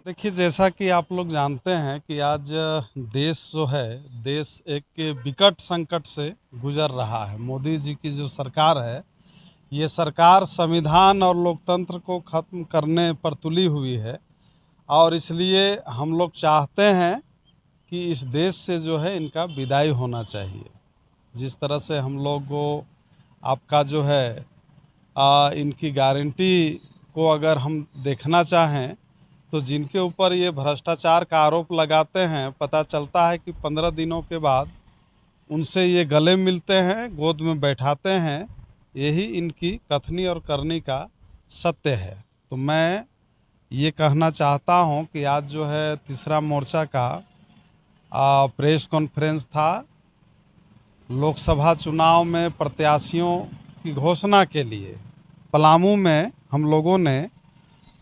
देखिए, जैसा कि आप लोग जानते हैं कि आज देश जो है, देश एक विकट संकट से गुजर रहा है। मोदी जी की जो सरकार है, ये सरकार संविधान और लोकतंत्र को ख़त्म करने पर तुली हुई है और इसलिए हम लोग चाहते हैं कि इस देश से जो है इनका विदाई होना चाहिए। जिस तरह से हम लोग को आपका जो है इनकी गारंटी को अगर हम देखना चाहें तो जिनके ऊपर ये भ्रष्टाचार का आरोप लगाते हैं, पता चलता है कि 15 दिनों के बाद उनसे ये गले मिलते हैं, गोद में बैठाते हैं। यही इनकी कथनी और करनी का सत्य है। तो मैं ये कहना चाहता हूँ कि आज जो है तीसरा मोर्चा का प्रेस कॉन्फ्रेंस था। लोकसभा चुनाव में प्रत्याशियों की घोषणा के लिए पलामू में हम लोगों ने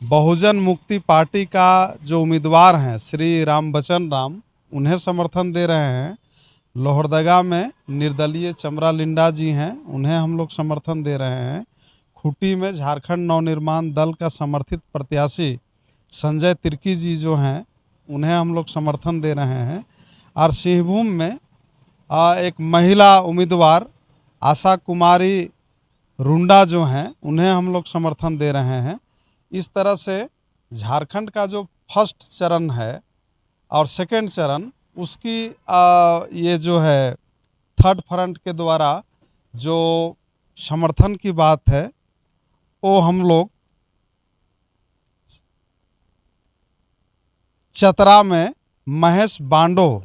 बहुजन मुक्ति पार्टी का जो उम्मीदवार हैं श्री रामबचन राम, उन्हें समर्थन दे रहे हैं। लोहरदगा में निर्दलीय चमरा लिंडा जी हैं, उन्हें हम लोग समर्थन दे रहे हैं। खूंटी में झारखंड नवनिर्माण दल का समर्थित प्रत्याशी संजय तिर्की जी जो हैं, उन्हें हम लोग समर्थन दे रहे हैं। और सिंहभूम में एक महिला उम्मीदवार आशा कुमारी रुंडा जो हैं, उन्हें हम लोग समर्थन दे रहे हैं। इस तरह से झारखंड का जो फर्स्ट चरण है और सेकंड चरण, उसकी ये जो है थर्ड फ्रंट के द्वारा जो समर्थन की बात है, वो हम लोग चतरा में महेश बांडो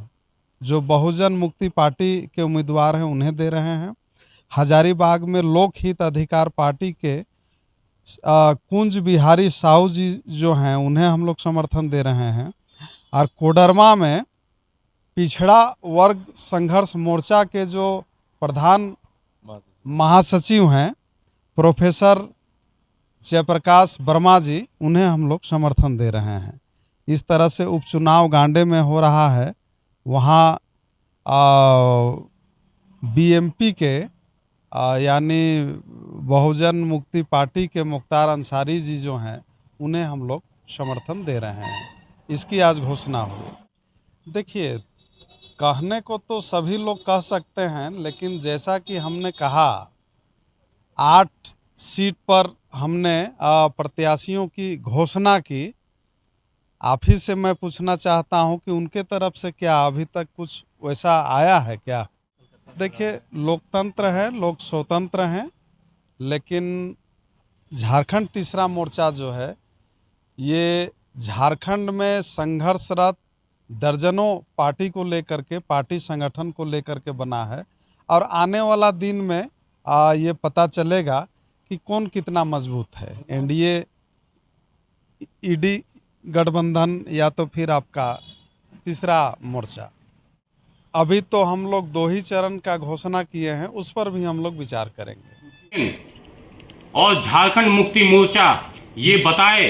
जो बहुजन मुक्ति पार्टी के उम्मीदवार हैं, उन्हें दे रहे हैं। हजारीबाग में लोकहित अधिकार पार्टी के कुंज बिहारी साहू जी जो हैं, उन्हें हम लोग समर्थन दे रहे हैं। और कोडरमा में पिछड़ा वर्ग संघर्ष मोर्चा के जो प्रधान महासचिव हैं प्रोफेसर जयप्रकाश वर्मा जी, उन्हें हम लोग समर्थन दे रहे हैं। इस तरह से उपचुनाव गांडे में हो रहा है, वहाँ बीएमपी के यानी बहुजन मुक्ति पार्टी के मुख्तार अंसारी जी जो हैं, उन्हें हम लोग समर्थन दे रहे हैं। इसकी आज घोषणा हुई। देखिए, कहने को तो सभी लोग कह सकते हैं, लेकिन जैसा कि हमने कहा 8 सीट पर हमने प्रत्याशियों की घोषणा की। आप ही से मैं पूछना चाहता हूं कि उनके तरफ से क्या अभी तक कुछ वैसा आया है क्या? देखिए, लोकतंत्र है, लोग स्वतंत्र हैं, लेकिन झारखंड तीसरा मोर्चा जो है, ये झारखंड में संघर्षरत दर्जनों पार्टी को लेकर के, पार्टी संगठन को लेकर के बना है। और आने वाला दिन में ये पता चलेगा कि कौन कितना मजबूत है, एनडीए, ईडी गठबंधन या तो फिर आपका तीसरा मोर्चा। अभी तो हम लोग 2 ही चरण का घोषणा किए हैं, उस पर भी हम लोग विचार करेंगे। और झारखंड मुक्ति मोर्चा ये बताए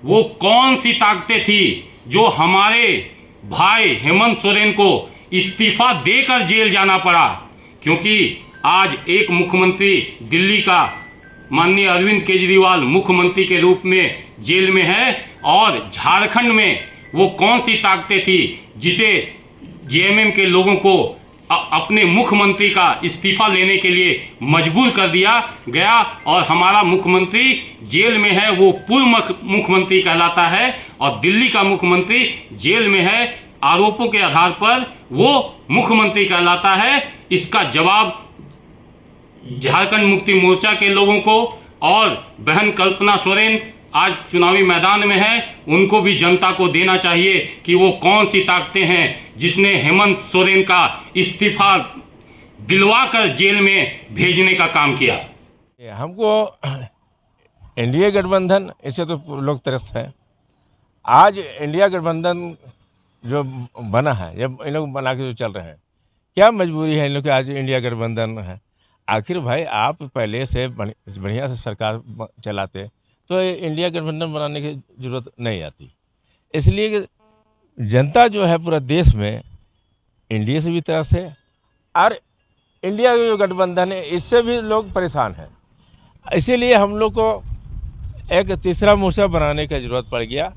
वो कौन सी ताकतें थी जो हमारे भाई हेमंत सोरेन को इस्तीफा देकर जेल जाना पड़ा। क्योंकि आज एक मुख्यमंत्री दिल्ली का माननीय अरविंद केजरीवाल मुख्यमंत्री के रूप में जेल में है, और झारखंड में वो कौन सी ताकतें थी जिसे जेएमएम के लोगों को अपने मुख्यमंत्री का इस्तीफा लेने के लिए मजबूर कर दिया गया। और हमारा मुख्यमंत्री जेल में है, वो पूर्व मुख्यमंत्री कहलाता है, और दिल्ली का मुख्यमंत्री जेल में है, आरोपों के आधार पर वो मुख्यमंत्री कहलाता है। इसका जवाब झारखंड मुक्ति मोर्चा के लोगों को, और बहन कल्पना सोरेन आज चुनावी मैदान में है, उनको भी जनता को देना चाहिए कि वो कौन सी ताकतें हैं जिसने हेमंत सोरेन का इस्तीफा दिलवाकर जेल में भेजने का काम किया। हमको एनडीए गठबंधन, इससे तो लोग त्रस्त हैं। आज इंडिया गठबंधन जो बना है, जब इन लोग बना के जो चल रहे हैं, क्या मजबूरी है इन लोग की आज इंडिया गठबंधन है? आखिर भाई आप पहले से बढ़िया से सरकार चलाते तो इंडिया गठबंधन बनाने की ज़रूरत नहीं आती। इसलिए कि जनता जो है पूरा देश में एनडीए से भी त्रस्त है, और इंडिया का जो गठबंधन है इससे भी लोग परेशान हैं। इसीलिए हम लोग को एक तीसरा मोर्चा बनाने की ज़रूरत पड़ गया,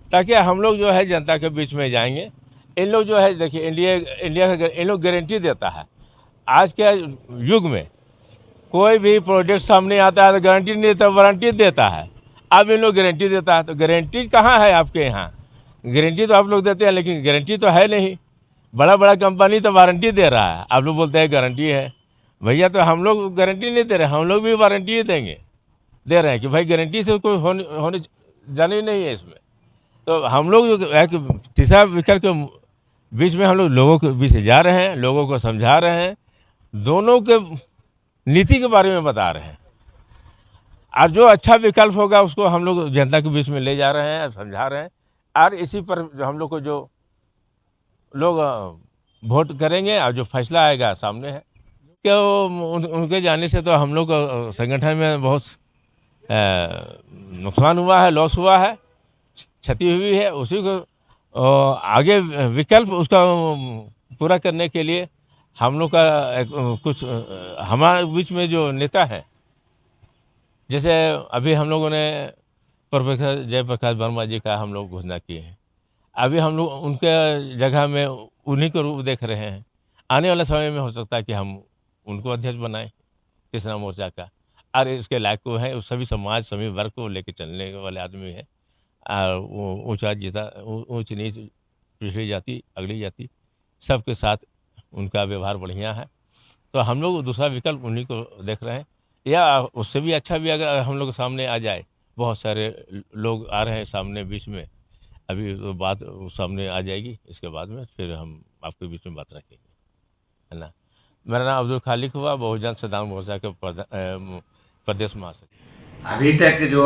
ताकि हम लोग जो है जनता के बीच में जाएंगे। इन लोग जो है देखिए इंडिया का इन लोग गारंटी देता है। आज के युग में कोई भी प्रोजेक्ट सामने आता है तो गारंटी नहीं देता, वारंटी देता है। अब इन लोग गारंटी देता है, तो गारंटी कहाँ है आपके यहाँ? गारंटी तो आप लोग देते हैं लेकिन गारंटी तो है नहीं। बड़ा बड़ा कंपनी तो वारंटी दे रहा है, आप लोग बोलते हैं गारंटी है। भैया तो हम लोग गारंटी नहीं दे रहे, हम लोग भी वारंटी ही दे रहे हैं कि भाई गारंटी से कोई होने जाने ही नहीं है इसमें। तो हम लोग जो एक तीसरा विकल्प के बीच में हम लोग लोगों के बीच जा रहे हैं, लोगों को समझा रहे हैं, दोनों के नीति के बारे में बता रहे हैं, और जो अच्छा विकल्प होगा उसको हम लोग जनता के बीच में ले जा रहे हैं, समझा रहे हैं। और इसी पर जो हम लोग को जो लोग वोट करेंगे और जो फैसला आएगा सामने है। क्या उनके जाने से तो हम लोग संगठन में बहुत नुकसान हुआ है, लॉस हुआ है, क्षति हुई है। उसी को आगे विकल्प उसका पूरा करने के लिए हम लोग का कुछ हमारे बीच में जो नेता हैं, जैसे अभी हम लोगों ने प्रोफेसर जयप्रकाश वर्मा जी का हम लोग घोषणा किए हैं। अभी हम लोग उनके जगह में उन्हीं को रूप देख रहे हैं। आने वाले समय में हो सकता है कि हम उनको अध्यक्ष बनाएं तीसरा मोर्चा का, और इसके लायक को है, सभी समाज सभी वर्ग को लेकर चलने वाले आदमी है। और ऊंच नीच, पिछड़ी जाति अगली जाति सबके साथ उनका व्यवहार बढ़िया है। तो हम लोग दूसरा विकल्प उन्हीं को देख रहे हैं, या उससे भी अच्छा भी अगर हम लोग सामने आ जाए। बहुत सारे लोग आ रहे हैं सामने बीच में, अभी तो बात सामने आ जाएगी, इसके बाद में फिर हम आपके बीच में बात रखेंगे, है ना। मेरा नाम अब्दुल खालिक हुआ, बहुजन सदान मोर्चा के प्रदेश महासचिव। अभी तक जो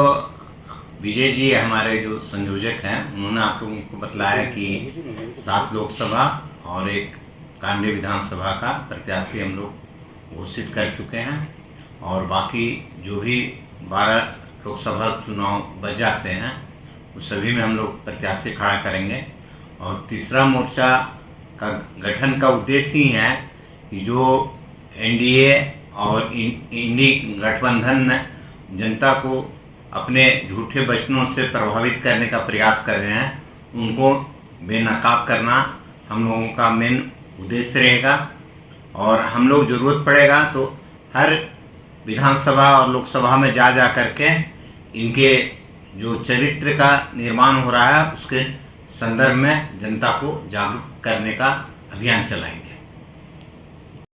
विजय जी हमारे जो संयोजक हैं, उन्होंने आप लोगों को बतलाया कि 7 लोकसभा और 1 कांडी विधानसभा का प्रत्याशी हम लोग घोषित कर चुके हैं, और बाकी जो भी 12 लोकसभा चुनाव बच जाते हैं उस सभी में हम लोग प्रत्याशी खड़ा करेंगे। और तीसरा मोर्चा का गठन का उद्देश्य ही है कि जो एनडीए और इंडी गठबंधन जनता को अपने झूठे वचनों से प्रभावित करने का प्रयास कर रहे हैं, उनको बेनकाब करना हम लोगों का मेन उद्देश्य रहेगा। और हम लोग ज़रूरत पड़ेगा तो हर विधानसभा और लोकसभा में जा करके इनके जो चरित्र का निर्माण हो रहा है उसके संदर्भ में जनता को जागरूक करने का अभियान चलाएंगे।